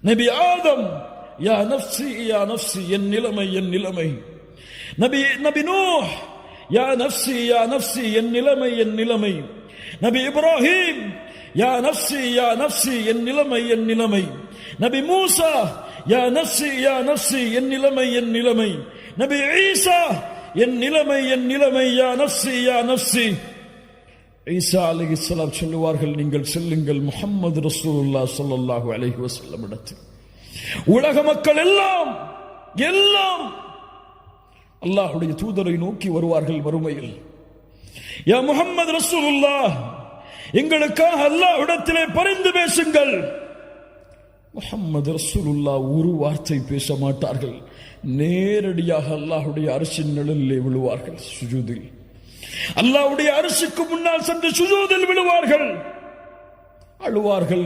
நபி ஆதம், யா நஃப்ஸி யா நஃப்ஸி, என் நிலைமை என் நிலைமை. நபி நூஹ், யா நஃப்ஸி யா நஃப்ஸி, என் நிலைமை என் நிலைமை. நபி இப்ராஹிம், யா நஃப்ஸி யா நஃப்ஸி, என் நிலைமை என் நிலைமை. நபி மூசா, யா நஃப்ஸி யா நஃப்ஸி, என் நிலைமை என் நிலைமை. நபி ஈசா, என் நிலைமை என் நிலைமை, யா நஃப்ஸி யா நஃப்ஸி. ஈசா அலைஹிஸ்ஸலாம் சொல்லுவார்கள், நீங்கள் செல்லுங்கள் முஹம்மது ரசூலுல்லாஹ் ஸல்லல்லாஹு அலைஹி வஸல்லம் இடத்தில். உலக மக்கள் எல்லாம் அல்லாஹ்வுடைய தூதரை நோக்கி வருவார்கள் மறுமையில். யா முஹம்மது ரசூலுல்லாஹ், எங்களுக்காக அல்லாஹ்விடத்திலே பரிந்து பேசுங்கள். முஹம்மது ரசூலுல்லாஹ் ஒரு வார்த்தை பேச மாட்டார்கள். நேரடியாக அல்லாஹ்வுடைய அர்ஷின் நிழலிலே விழுவார்கள். சுஜூதில் அல்லாஹ்வுடைய அர்ஷுக்கு முன்னால் சென்று சுஜூதில் விழுவார்கள். அழுவார்கள்.